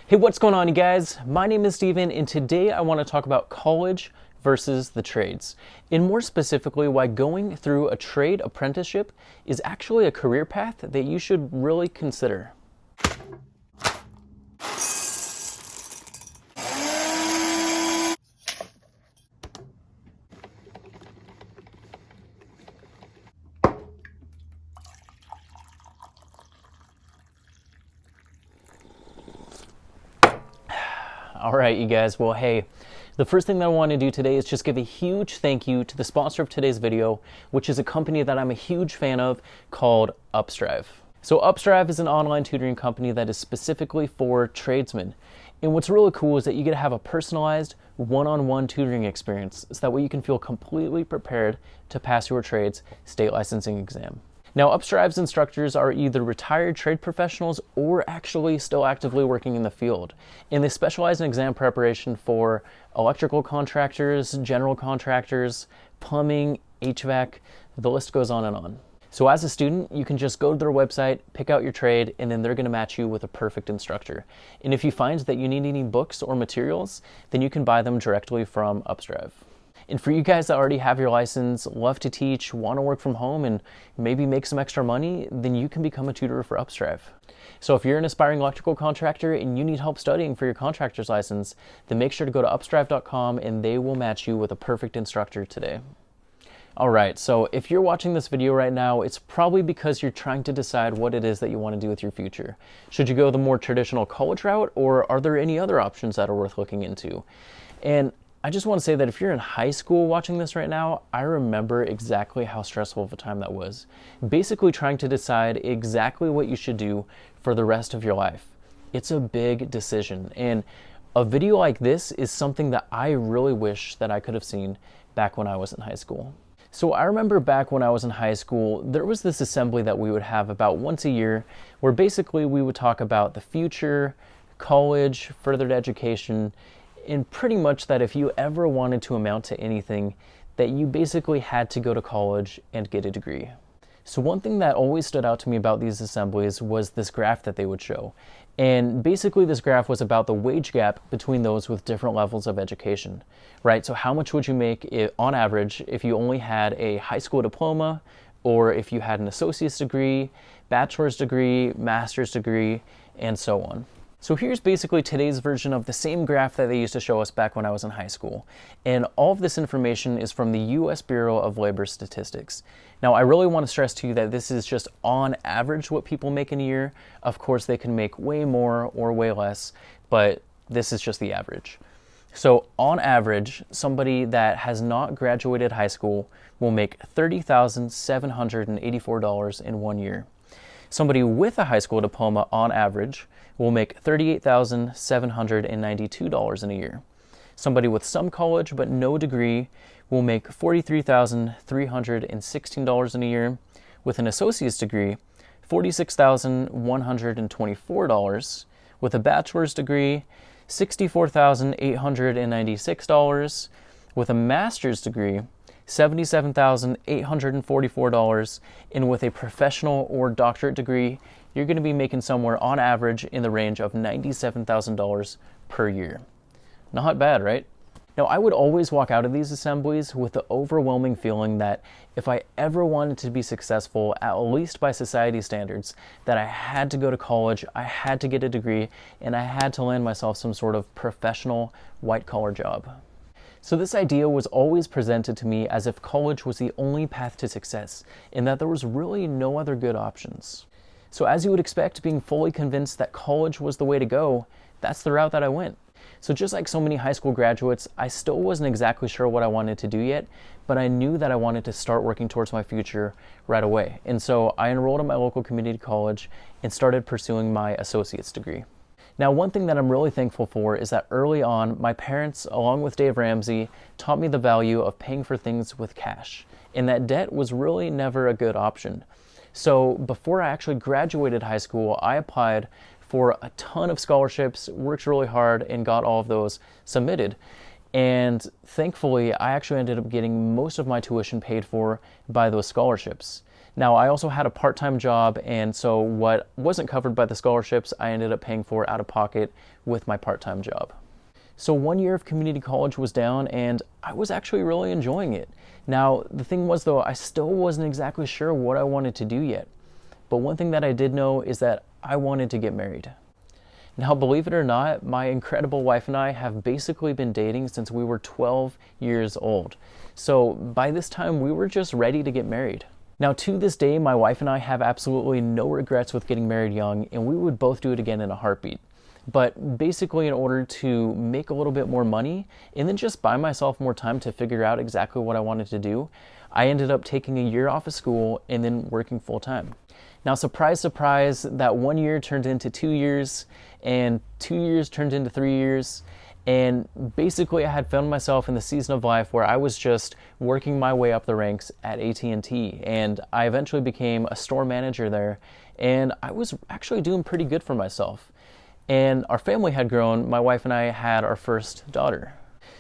Hey, what's going on, you guys? My name is Steven, and today I want to talk about college versus the trades, and more specifically, why going through a trade apprenticeship is actually a career path that you should really consider. All right, you guys. Well, hey, the first thing that I want to do today is just give a huge thank you to the sponsor of today's video, which is a company that I'm a huge fan of called Upstrive. So Upstrive is an online tutoring company that is specifically for tradesmen. And what's really cool is that you get to have a personalized one-on-one tutoring experience so that way you can feel completely prepared to pass your trades state licensing exam. Now, Upstrive's instructors are either retired trade professionals or actually still actively working in the field. And they specialize in exam preparation for electrical contractors, general contractors, plumbing, HVAC, the list goes on and on. So as a student, you can just go to their website, pick out your trade, and then they're going to match you with a perfect instructor. And if you find that you need any books or materials, then you can buy them directly from Upstrive. And for you guys that already have your license, love to teach, want to work from home, and maybe make some extra money, then you can become a tutor for Upstrive. So if you're an aspiring electrical contractor and you need help studying for your contractor's license, then make sure to go to upstrive.com and they will match you with a perfect instructor today. All right, so if you're watching this video right now, it's probably because you're trying to decide what it is that you want to do with your future. Should you go the more traditional college route, or are there any other options that are worth looking into? And I just want to say that if you're in high school watching this right now, I remember exactly how stressful of a time that was. Basically trying to decide exactly what you should do for the rest of your life. It's a big decision, and a video like this is something that I really wish that I could have seen back when I was in high school. So I remember back when I was in high school, there was this assembly that we would have about once a year where basically we would talk about the future, college, further education, and pretty much that if you ever wanted to amount to anything, that you basically had to go to college and get a degree. So one thing that always stood out to me about these assemblies was this graph that they would show. And basically this graph was about the wage gap between those with different levels of education, right? So how much would you make on average if you only had a high school diploma, or if you had an associate's degree, bachelor's degree, master's degree, and so on. So here's basically today's version of the same graph that they used to show us back when I was in high school. And all of this information is from the U.S. Bureau of Labor Statistics. Now, I really want to stress to you that this is just on average what people make in a year. Of course, they can make way more or way less, but this is just the average. So on average, somebody that has not graduated high school will make $30,784 in 1 year. Somebody with a high school diploma on average will make $38,792 in a year. Somebody with some college but no degree will make $43,316 in a year. With an associate's degree, $46,124. With a bachelor's degree, $64,896. With a master's degree, $77,844, and with a professional or doctorate degree, you're going to be making somewhere on average in the range of $97,000 per year. Not bad, right? Now, I would always walk out of these assemblies with the overwhelming feeling that if I ever wanted to be successful, at least by society standards, that I had to go to college, I had to get a degree, and I had to land myself some sort of professional white-collar job. So this idea was always presented to me as if college was the only path to success, and that there was really no other good options. So as you would expect, being fully convinced that college was the way to go, that's the route that I went. So just like so many high school graduates, I still wasn't exactly sure what I wanted to do yet, but I knew that I wanted to start working towards my future right away. And so I enrolled at my local community college and started pursuing my associate's degree. Now, one thing that I'm really thankful for is that early on, my parents, along with Dave Ramsey, taught me the value of paying for things with cash, and that debt was really never a good option. So before I actually graduated high school, I applied for a ton of scholarships, worked really hard, and got all of those submitted. And thankfully, I actually ended up getting most of my tuition paid for by those scholarships. Now, I also had a part-time job, and so what wasn't covered by the scholarships, I ended up paying for out of pocket with my part-time job. So 1 year of community college was down, and I was actually really enjoying it. Now, the thing was, though, I still wasn't exactly sure what I wanted to do yet. But one thing that I did know is that I wanted to get married. Now, believe it or not, my incredible wife and I have basically been dating since we were 12 years old. So by this time, we were just ready to get married. Now, to this day, my wife and I have absolutely no regrets with getting married young, and we would both do it again in a heartbeat. But basically, in order to make a little bit more money and then just buy myself more time to figure out exactly what I wanted to do, I ended up taking a year off of school and then working full time. Now, surprise, surprise, that 1 year turned into 2 years, and 2 years turned into 3 years. And basically, I had found myself in the season of life where I was just working my way up the ranks at AT&T. And I eventually became a store manager there. And I was actually doing pretty good for myself. And our family had grown. My wife and I had our first daughter.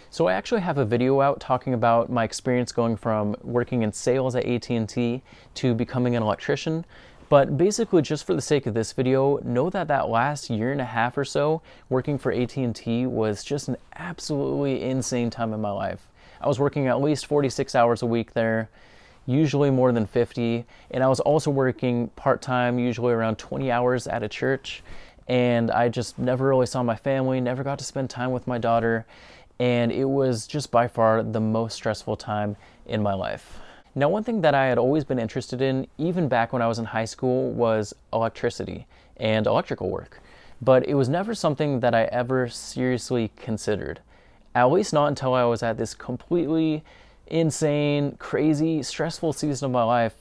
So I actually have a video out talking about my experience going from working in sales at AT&T to becoming an electrician. But basically, just for the sake of this video, know that that last year and a half or so working for AT&T was just an absolutely insane time in my life. I was working at least 46 hours a week there, usually more than 50, and I was also working part-time, usually around 20 hours at a church, and I just never really saw my family, never got to spend time with my daughter, and it was just by far the most stressful time in my life. Now, one thing that I had always been interested in, even back when I was in high school, was electricity and electrical work. But it was never something that I ever seriously considered. At least not until I was at this completely insane, crazy, stressful season of my life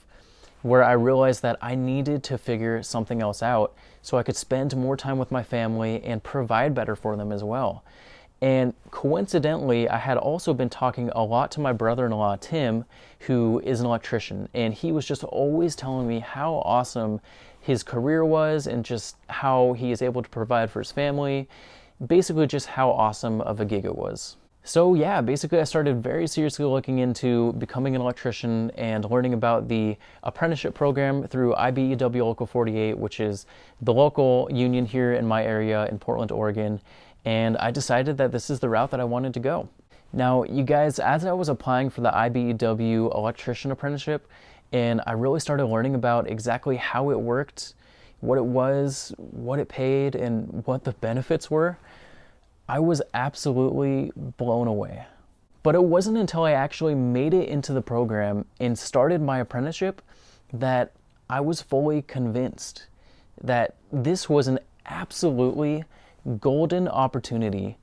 where I realized that I needed to figure something else out so I could spend more time with my family and provide better for them as well. And coincidentally, I had also been talking a lot to my brother-in-law, Tim, who is an electrician. And he was just always telling me how awesome his career was and just how he is able to provide for his family. Basically, just how awesome of a gig it was. So yeah, basically I started very seriously looking into becoming an electrician and learning about the apprenticeship program through IBEW Local 48, which is the local union here in my area in Portland, Oregon. And I decided that this is the route that I wanted to go. Now, you guys, as I was applying for the IBEW electrician apprenticeship, and I really started learning about exactly how it worked, what it was, what it paid, and what the benefits were, I was absolutely blown away. But it wasn't until I actually made it into the program and started my apprenticeship that I was fully convinced that this was an absolutely golden opportunity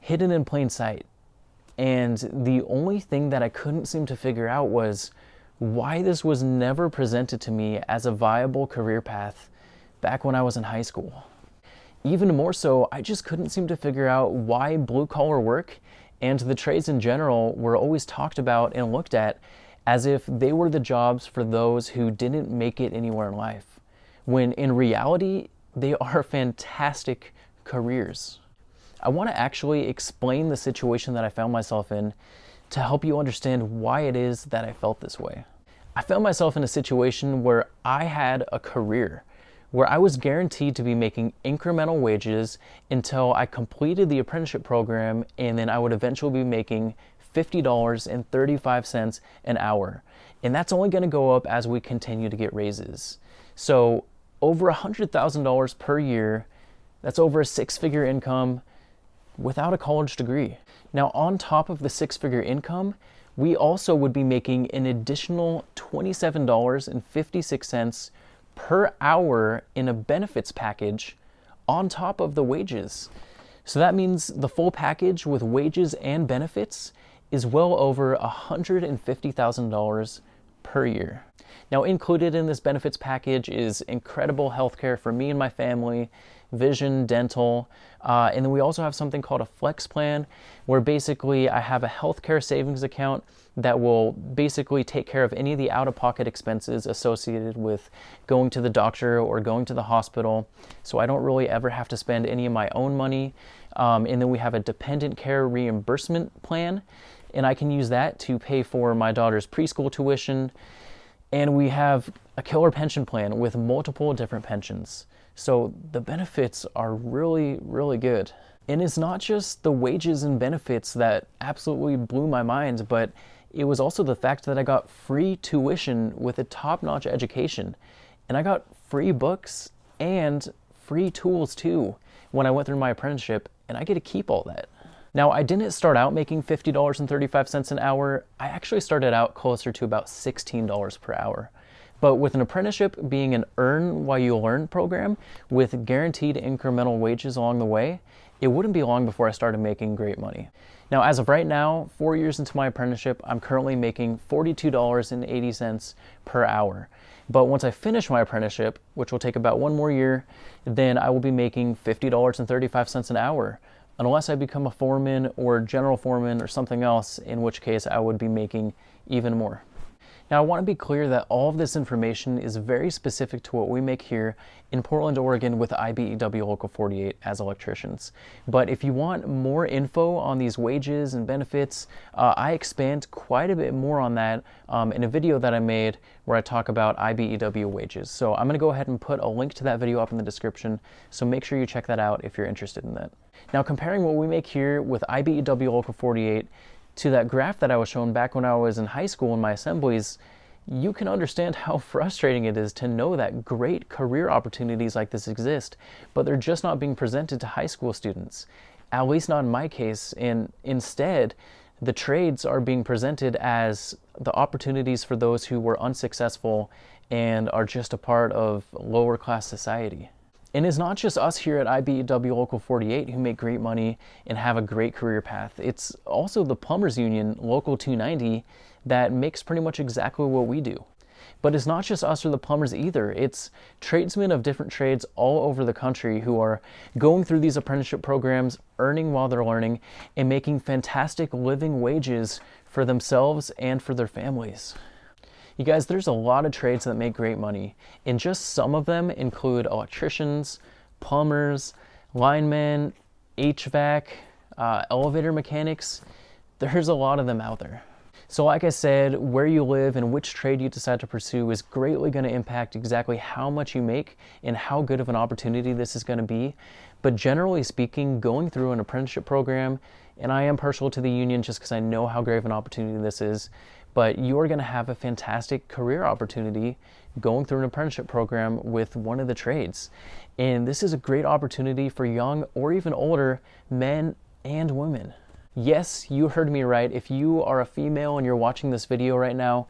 hidden in plain sight. And the only thing that I couldn't seem to figure out was why this was never presented to me as a viable career path back when I was in high school. Even more so, I just couldn't seem to figure out why blue-collar work and the trades in general were always talked about and looked at as if they were the jobs for those who didn't make it anywhere in life, when in reality, they are fantastic careers. I want to actually explain the situation that I found myself in to help you understand why it is that I felt this way. I found myself in a situation where I had a career, where I was guaranteed to be making incremental wages until I completed the apprenticeship program, and then I would eventually be making $50.35 an hour. And that's only going to go up as we continue to get raises. So over $100,000 per year, that's over a six-figure income without a college degree. Now, on top of the six-figure income, we also would be making an additional $27.56 per hour in a benefits package on top of the wages. So that means the full package with wages and benefits is well over $150,000 per year. Now, included in this benefits package is incredible healthcare for me and my family, vision, dental, and then we also have something called a flex plan, where basically I have a healthcare savings account that will basically take care of any of the out-of-pocket expenses associated with going to the doctor or going to the hospital, so I don't really ever have to spend any of my own money. And then we have a dependent care reimbursement plan, and I can use that to pay for my daughter's preschool tuition. And we have a killer pension plan with multiple different pensions. So the benefits are really, really good. And it's not just the wages and benefits that absolutely blew my mind, but it was also the fact that I got free tuition with a top-notch education. And I got free books and free tools too when I went through my apprenticeship, and I get to keep all that. Now, I didn't start out making $50.35 an hour. I actually started out closer to about $16 per hour. But with an apprenticeship being an earn while you learn program with guaranteed incremental wages along the way, it wouldn't be long before I started making great money. Now, as of right now, 4 years into my apprenticeship, I'm currently making $42.80 per hour. But once I finish my apprenticeship, which will take about 1 more year, then I will be making $50.35 an hour, unless I become a foreman or general foreman or something else, in which case I would be making even more. Now, I want to be clear that all of this information is very specific to what we make here in Portland, Oregon with IBEW Local 48 as electricians. But if you want more info on these wages and benefits, I expand quite a bit more on that in a video that I made where I talk about IBEW wages. So I'm going to go ahead and put a link to that video up in the description, so make sure you check that out if you're interested in that. Now, comparing what we make here with IBEW Local 48 to that graph that I was shown back when I was in high school in my assemblies, you can understand how frustrating it is to know that great career opportunities like this exist, but they're just not being presented to high school students. At least not in my case, and instead, the trades are being presented as the opportunities for those who were unsuccessful and are just a part of lower class society. And it's not just us here at IBEW Local 48 who make great money and have a great career path. It's also the Plumbers Union Local 290 that makes pretty much exactly what we do. But it's not just us or the plumbers either. It's tradesmen of different trades all over the country who are going through these apprenticeship programs, earning while they're learning, and making fantastic living wages for themselves and for their families. You guys, there's a lot of trades that make great money, and just some of them include electricians, plumbers, linemen, HVAC, elevator mechanics. There's a lot of them out there. So like I said, where you live and which trade you decide to pursue is greatly going to impact exactly how much you make and how good of an opportunity this is going to be. But generally speaking, going through an apprenticeship program, and I am partial to the union just because I know how great of an opportunity this is, but you are going to have a fantastic career opportunity going through an apprenticeship program with one of the trades. And this is a great opportunity for young or even older men and women. Yes, you heard me right. If you are a female and you're watching this video right now,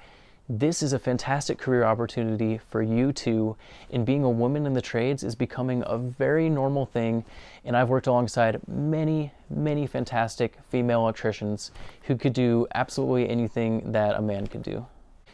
this is a fantastic career opportunity for you too. And being a woman in the trades is becoming a very normal thing. And I've worked alongside many, many fantastic female electricians who could do absolutely anything that a man could do.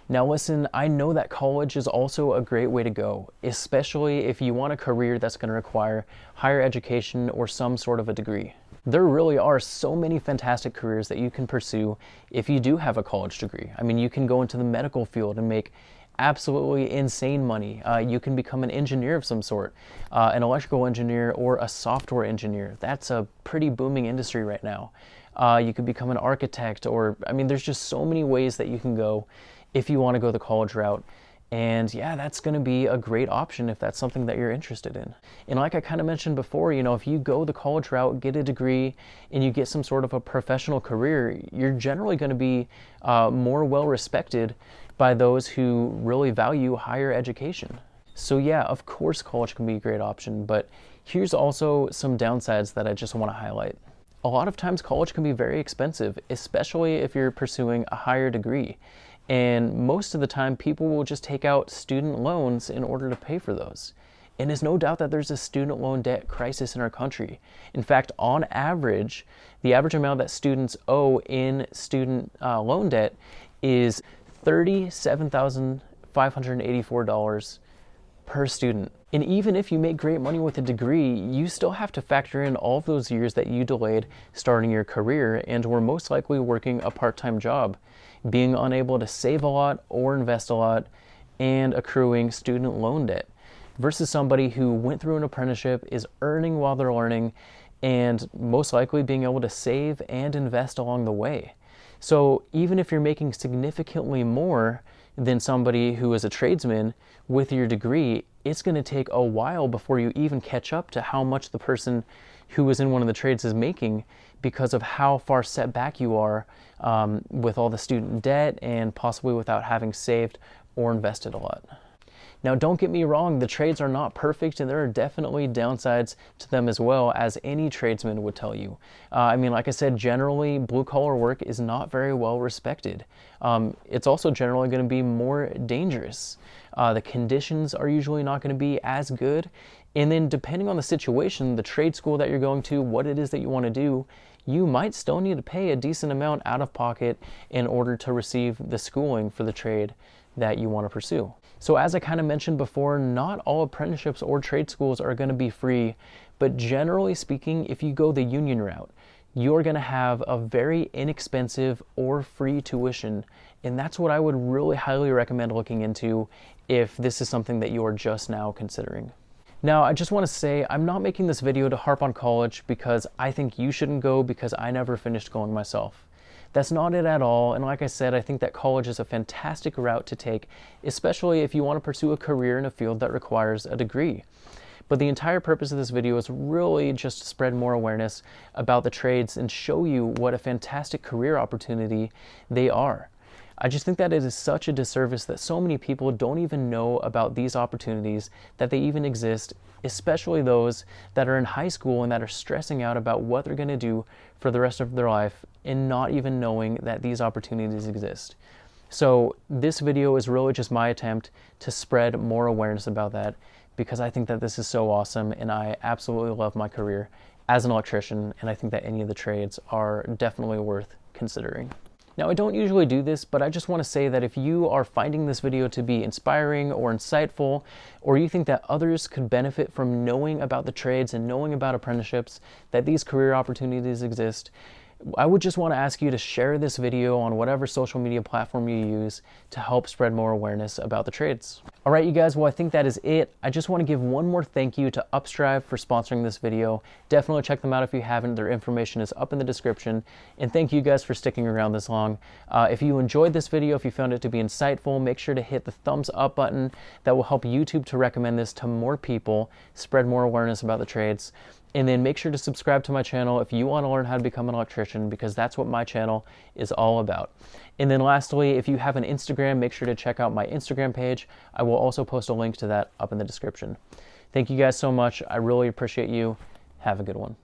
Now listen, I know that college is also a great way to go, especially if you want a career that's going to require higher education or some sort of a degree. There really are so many fantastic careers that you can pursue if you do have a college degree. I mean, you can go into the medical field and make absolutely insane money. You can become an engineer of some sort, an electrical engineer or a software engineer. That's a pretty booming industry right now. You could become an architect, or, I mean, there's just so many ways that you can go if you want to go the college route. And yeah, that's going to be a great option if that's something that you're interested in. And like I kind of mentioned before, you know, if you go the college route, get a degree, and you get some sort of a professional career, you're generally going to be more well respected by those who really value higher education. So yeah, of course college can be a great option, but here's also some downsides that I just want to highlight. A lot of times college can be very expensive, especially if you're pursuing a higher degree. And most of the time, people will just take out student loans in order to pay for those. And there's no doubt that there's a student loan debt crisis in our country. In fact, on average, the average amount that students owe in student loan debt is $37,584 per student. And even if you make great money with a degree, you still have to factor in all of those years that you delayed starting your career and were most likely working a part-time job, being unable to save a lot or invest a lot, and accruing student loan debt, versus somebody who went through an apprenticeship, is earning while they're learning, and most likely being able to save and invest along the way. So even if you're making significantly more, than somebody who is a tradesman with your degree, it's going to take a while before you even catch up to how much the person who is in one of the trades is making, because of how far set back you are with all the student debt and possibly without having saved or invested a lot. Now, don't get me wrong, the trades are not perfect, and there are definitely downsides to them as well, as any tradesman would tell you. I mean, like I said, generally, blue-collar work is not very well respected. It's also generally going to be more dangerous. The conditions are usually not going to be as good. And then depending on the situation, the trade school that you're going to, what it is that you want to do, you might still need to pay a decent amount out of pocket in order to receive the schooling for the trade that you want to pursue. So as I kind of mentioned before, not all apprenticeships or trade schools are going to be free, but generally speaking, if you go the union route, you're going to have a very inexpensive or free tuition, and that's what I would really highly recommend looking into if this is something that you are just now considering. Now, I just want to say, I'm not making this video to harp on college because I think you shouldn't go because I never finished going myself. That's not it at all, and like I said, I think that college is a fantastic route to take, especially if you want to pursue a career in a field that requires a degree. But the entire purpose of this video is really just to spread more awareness about the trades and show you what a fantastic career opportunity they are. I just think that it is such a disservice that so many people don't even know about these opportunities, that they even exist, especially those that are in high school and that are stressing out about what they're going to do for the rest of their life and not even knowing that these opportunities exist. So this video is really just my attempt to spread more awareness about that, because I think that this is so awesome and I absolutely love my career as an electrician, and I think that any of the trades are definitely worth considering. Now, I don't usually do this, but I just want to say that if you are finding this video to be inspiring or insightful, or you think that others could benefit from knowing about the trades and knowing about apprenticeships, that these career opportunities exist, I would just want to ask you to share this video on whatever social media platform you use to help spread more awareness about the trades. All right, you guys, well, I think that is it. I just want to give one more thank you to Upstrive for sponsoring this video. Definitely check them out if you haven't. Their information is up in the description. And thank you guys for sticking around this long. If you enjoyed this video, if you found it to be insightful, make sure to hit the thumbs up button. That will help YouTube to recommend this to more people, spread more awareness about the trades. And then make sure to subscribe to my channel if you want to learn how to become an electrician, because that's what my channel is all about. And then lastly, if you have an Instagram, make sure to check out my Instagram page. I will also post a link to that up in the description. Thank you guys so much. I really appreciate you. Have a good one.